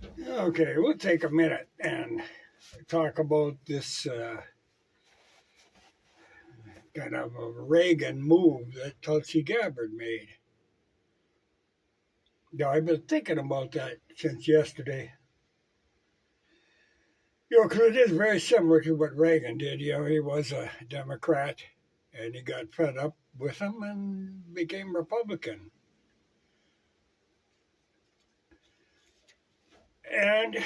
Okay, we'll take a minute and talk about this kind of a Reagan move that Tulsi Gabbard made. Now, I've been thinking about that since yesterday. Because it is very similar to what Reagan did. He was a Democrat and he got fed up with them and became Republican. And,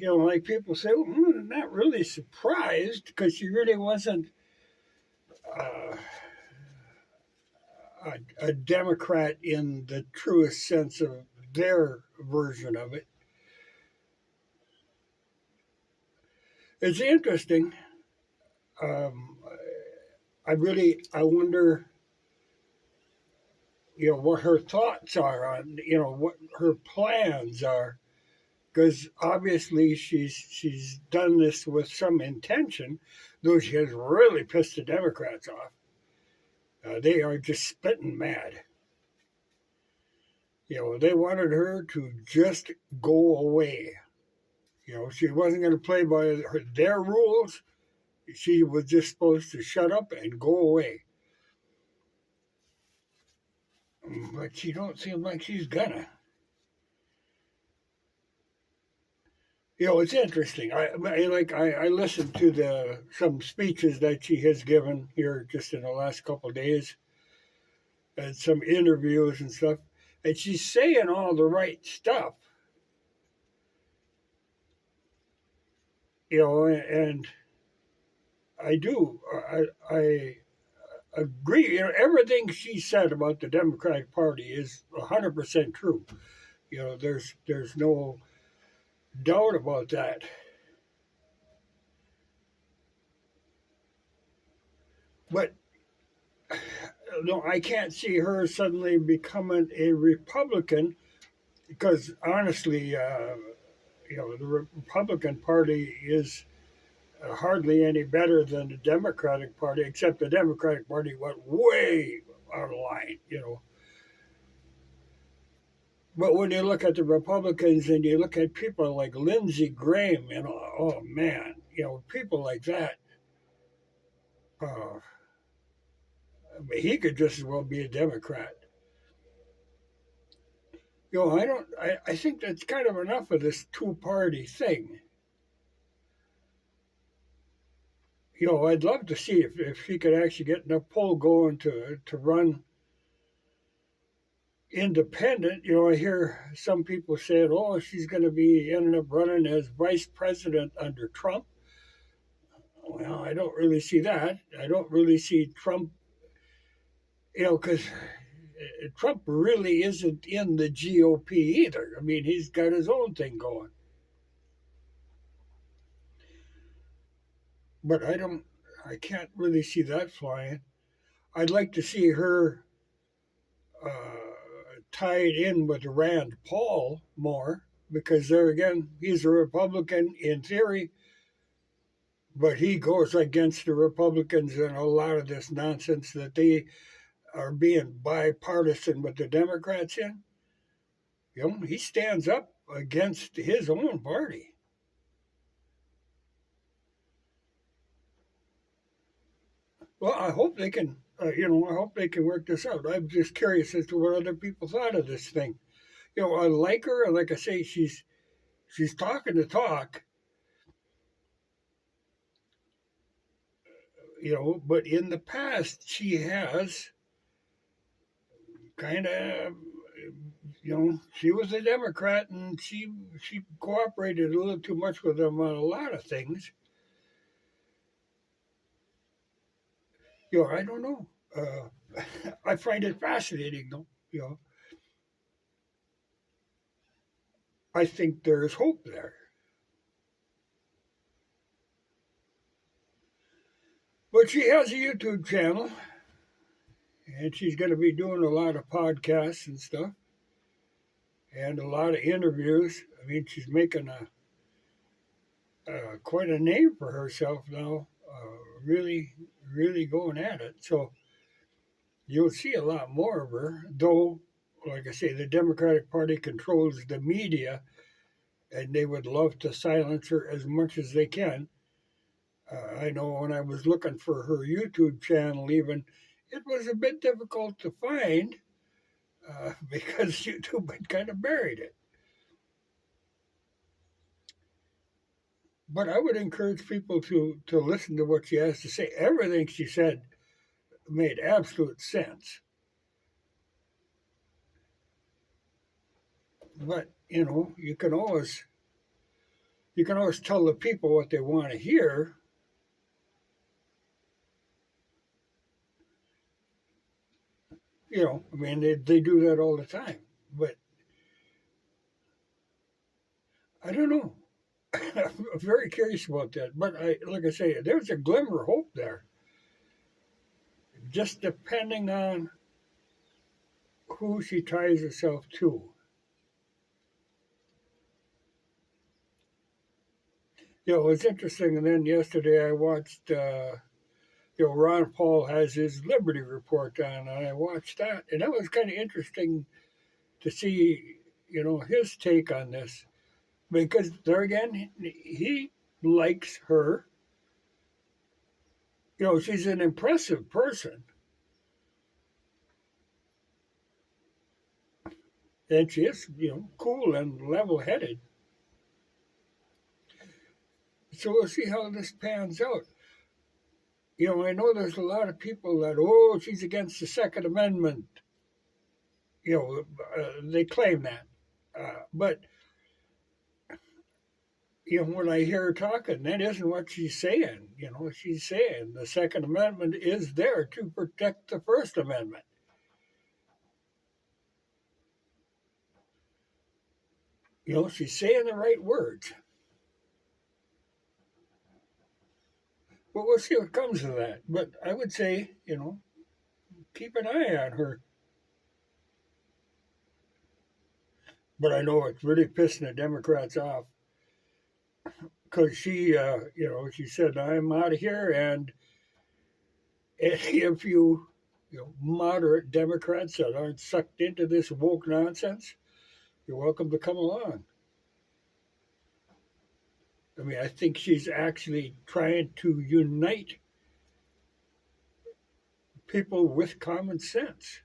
like people say, I'm not really surprised because she really wasn't uh, a Democrat in the truest sense of their version of it. It's interesting. Um, I wonder, what her thoughts are on, what her plans are, because obviously she's done this with some intention, though she has really pissed the Democrats off. They are just spitting mad. They wanted her to just go away. She wasn't going to play by their rules. She was just supposed to shut up and go away. But she don't seem like she's gonna. It's interesting. I listened to some speeches that she has given here just in the last couple of days, and some interviews and stuff, and she's saying all the right stuff. And I do. I agree. Everything she said about the Democratic Party is 100% true. There's no doubt about that. But no, I can't see her suddenly becoming a Republican because honestly, the Republican Party is hardly any better than the Democratic Party, except the Democratic Party went way out of line. But when you look at the Republicans and you look at people like Lindsey Graham, oh man, people like that, uh, he could just as well be a Democrat. I think that's kind of enough of this two-party thing. I'd love to see if she could actually get enough poll going to run independent. I hear some people saying, oh, she's going to be ending up running as vice president under Trump. Well, I don't really see that. I don't really see Trump, because Trump really isn't in the GOP either. I mean, he's got his own thing going. But I can't really see that flying. I'd like to see her tied in with Rand Paul more because there again, he's a Republican in theory, but he goes against the Republicans and a lot of this nonsense that they are being bipartisan with the Democrats in. He stands up against his own party. Well, I hope they can. I hope they can work this out. I'm just curious as to what other people thought of this thing. I like her. Like I say, she's talking the talk. But in the past, she has kind of, she was a Democrat and she cooperated a little too much with them on a lot of things. I don't know. I find it fascinating, though. I think there's hope there. But she has a YouTube channel, and she's going to be doing a lot of podcasts and stuff, and a lot of interviews. I mean, she's making quite a name for herself now. Really, really going at it. So you'll see a lot more of her, though, like I say, the Democratic Party controls the media, and they would love to silence her as much as they can. I know when I was looking for her YouTube channel, even it was a bit difficult to find because YouTube had kind of buried it. But I would encourage people to listen to what she has to say. Everything she said made absolute sense. But you can always tell the people what they want to hear. I mean, they do that all the time. But I don't know. I'm very curious about that. But like I say, there's a glimmer of hope there. Just depending on who she ties herself to. It was interesting. And then yesterday I watched, Ron Paul has his Liberty Report on, and I watched that. And that was kind of interesting to see, his take on this. Because there again, he likes her. She's an impressive person. And she is, cool and level headed. So we'll see how this pans out. I know there's a lot of people that, she's against the Second Amendment. They claim that. But, when I hear her talking, that isn't what she's saying. She's saying the Second Amendment is there to protect the First Amendment. She's saying the right words. But we'll see what comes of that. But I would say, keep an eye on her. But I know it's really pissing the Democrats off. Because she said, I'm out of here. And if you, moderate Democrats that aren't sucked into this woke nonsense, you're welcome to come along. I mean, I think she's actually trying to unite people with common sense.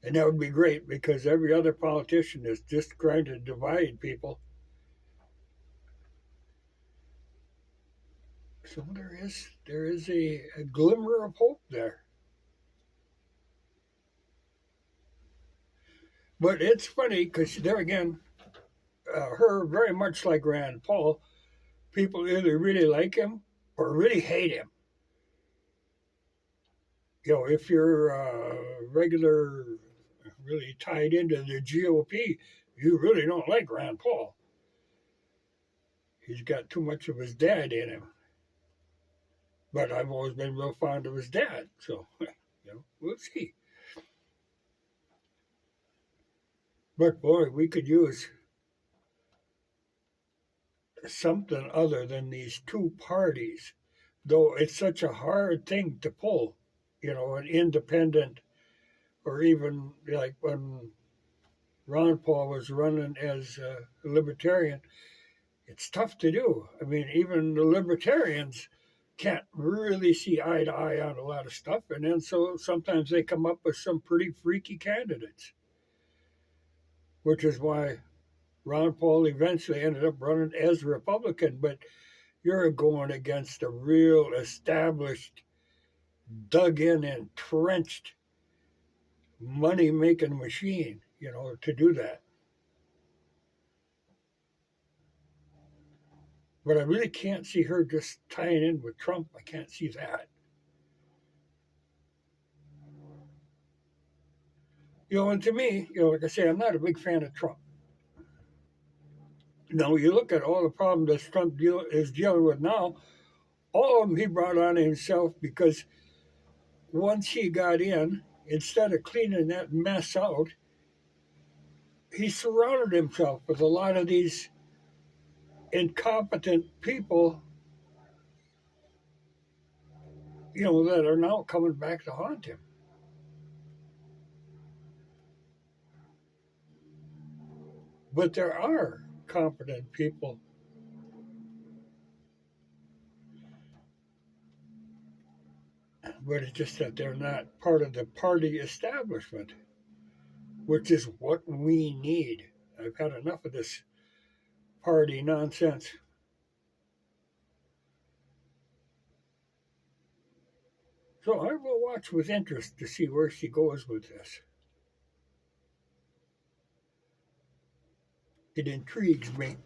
And that would be great because every other politician is just trying to divide people. So there is a glimmer of hope there. But it's funny because there again, her very much like Rand Paul, people either really like him or really hate him. If you're regular, really tied into the GOP, you really don't like Rand Paul. He's got too much of his dad in him. But I've always been real fond of his dad, so we'll see. But boy, we could use something other than these two parties, though it's such a hard thing to pull, an independent, or even like when Ron Paul was running as a libertarian, it's tough to do. I mean, even the libertarians can't really see eye to eye on a lot of stuff, and then so sometimes they come up with some pretty freaky candidates, which is why Ron Paul eventually ended up running as a Republican. But you're going against a real established, dug in, entrenched money-making machine, to do that. But I really can't see her just tying in with Trump. I can't see that. And to me, like I say, I'm not a big fan of Trump. No, you look at all the problems that Trump is dealing with now, all of them he brought on himself because once he got in, instead of cleaning that mess out, he surrounded himself with a lot of these incompetent people, that are now coming back to haunt him. But there are competent people. But it's just that they're not part of the party establishment, which is what we need. I've had enough of this party nonsense. So I will watch with interest to see where she goes with this. It intrigues me.